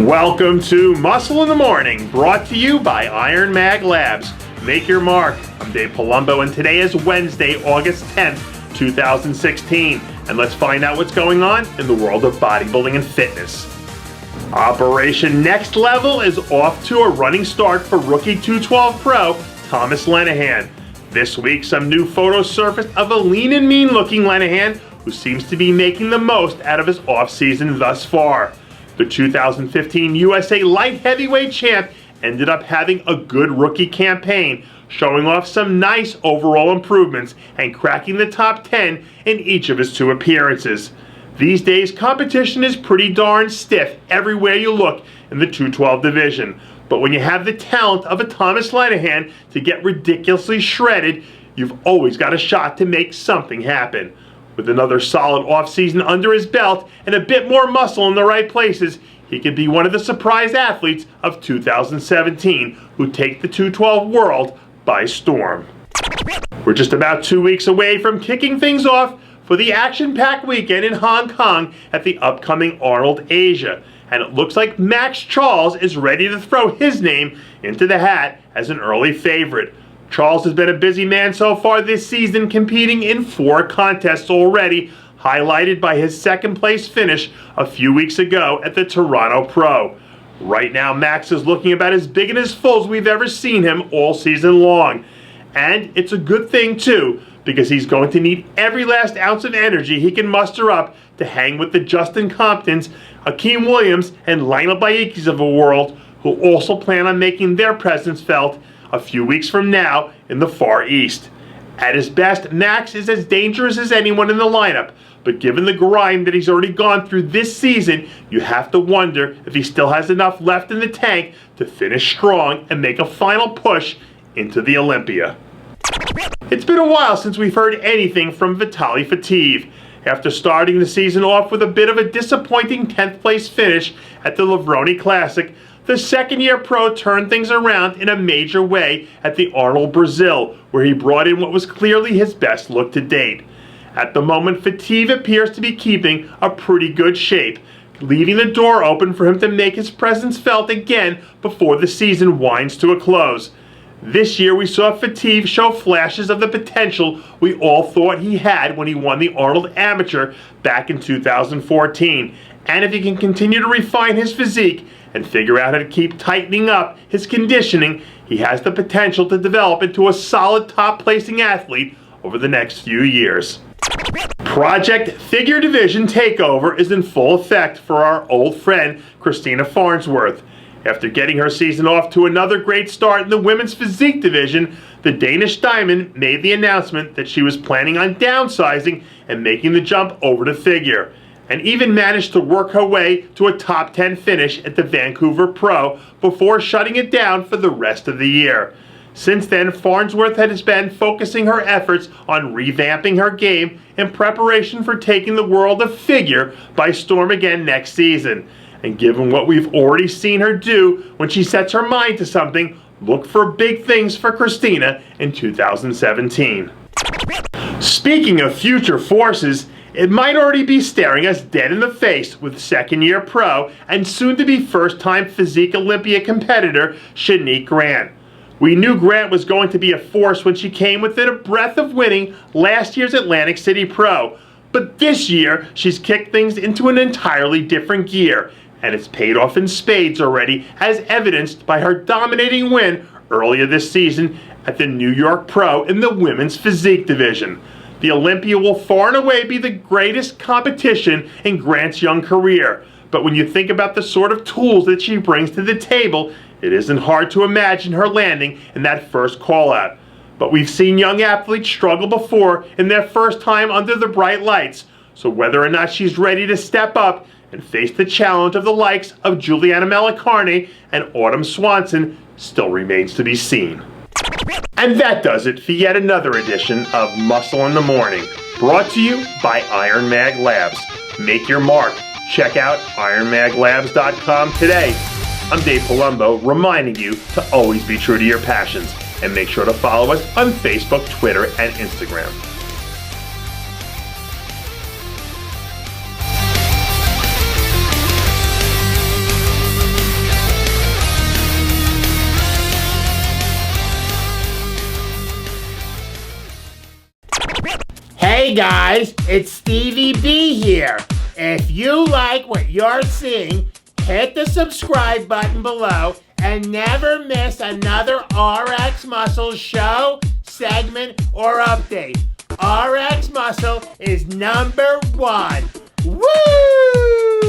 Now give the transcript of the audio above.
Welcome to Muscle in the Morning, brought to you by Iron Mag Labs. Make your mark. I'm Dave Palumbo, and today is Wednesday, August 10th, 2016. And let's find out what's going on in the world of bodybuilding and fitness. Operation Next Level is off to a running start for rookie 212 pro Thomas Lenihan. This week, some new photos surfaced of a lean and mean looking Lenihan who seems to be making the most out of his off-season thus far. The 2015 USA Light Heavyweight champ ended up having a good rookie campaign, showing off some nice overall improvements and cracking the top 10 in each of his two appearances. These days, competition is pretty darn stiff everywhere you look in the 212 division. But when you have the talent of a Thomas Lenihan to get ridiculously shredded, you've always got a shot to make something happen. With another solid offseason under his belt and a bit more muscle in the right places, he could be one of the surprise athletes of 2017 who take the 212 world by storm. We're just about 2 weeks away from kicking things off for the action-packed weekend in Hong Kong at the upcoming Arnold Asia, and it looks like Max Charles is ready to throw his name into the hat as an early favorite. Charles has been a busy man so far this season, competing in 4 contests already, highlighted by his second-place finish a few weeks ago at the Toronto Pro. Right now, Max is looking about as big and as full as we've ever seen him all season long. And it's a good thing, too, because he's going to need every last ounce of energy he can muster up to hang with the Justin Comptons, Hakeem Williams, and Lionel Baikis of the world, who also plan on making their presence felt a few weeks from now in the Far East. At his best, Max is as dangerous as anyone in the lineup, but given the grind that he's already gone through this season, you have to wonder if he still has enough left in the tank to finish strong and make a final push into the Olympia. It's been a while since we've heard anything from Vitaly Fateev. After starting the season off with a bit of a disappointing 10th place finish at the Livroni Classic, the second-year pro turned things around in a major way at the Arnold Brazil, where he brought in what was clearly his best look to date. At the moment, Fateev appears to be keeping a pretty good shape, leaving the door open for him to make his presence felt again before the season winds to a close. This year, we saw Fateev show flashes of the potential we all thought he had when he won the Arnold Amateur back in 2014. And if he can continue to refine his physique and figure out how to keep tightening up his conditioning, he has the potential to develop into a solid top-placing athlete over the next few years. Project Figure Division Takeover is in full effect for our old friend Christina Farnsworth. After getting her season off to another great start in the women's physique division, the Danish Diamond made the announcement that she was planning on downsizing and making the jump over to figure, and even managed to work her way to a top 10 finish at the Vancouver Pro before shutting it down for the rest of the year. Since then, Farnsworth has been focusing her efforts on revamping her game in preparation for taking the world of figure by storm again next season. And given what we've already seen her do when she sets her mind to something, look for big things for Christina in 2017. Speaking of future forces, it might already be staring us dead in the face with second-year pro and soon-to-be first-time Physique Olympia competitor Shanique Grant. We knew Grant was going to be a force when she came within a breath of winning last year's Atlantic City Pro. But this year, she's kicked things into an entirely different gear, and it's paid off in spades already, as evidenced by her dominating win earlier this season at the New York Pro in the women's physique division. The Olympia will far and away be the greatest competition in Grant's young career, but when you think about the sort of tools that she brings to the table, it isn't hard to imagine her landing in that first call-out. But we've seen young athletes struggle before in their first time under the bright lights, so whether or not she's ready to step up and face the challenge of the likes of Juliana Melicarne and Autumn Swanson still remains to be seen. And that does it for yet another edition of Muscle in the Morning, brought to you by Iron Mag Labs. Make your mark. Check out ironmaglabs.com today. I'm Dave Palumbo, reminding you to always be true to your passions, and make sure to follow us on Facebook, Twitter, and Instagram. guys, it's Stevie B here. If you like what you're seeing, hit the subscribe button below and never miss another RX Muscle show, segment, or update. RX Muscle is #1. Woo!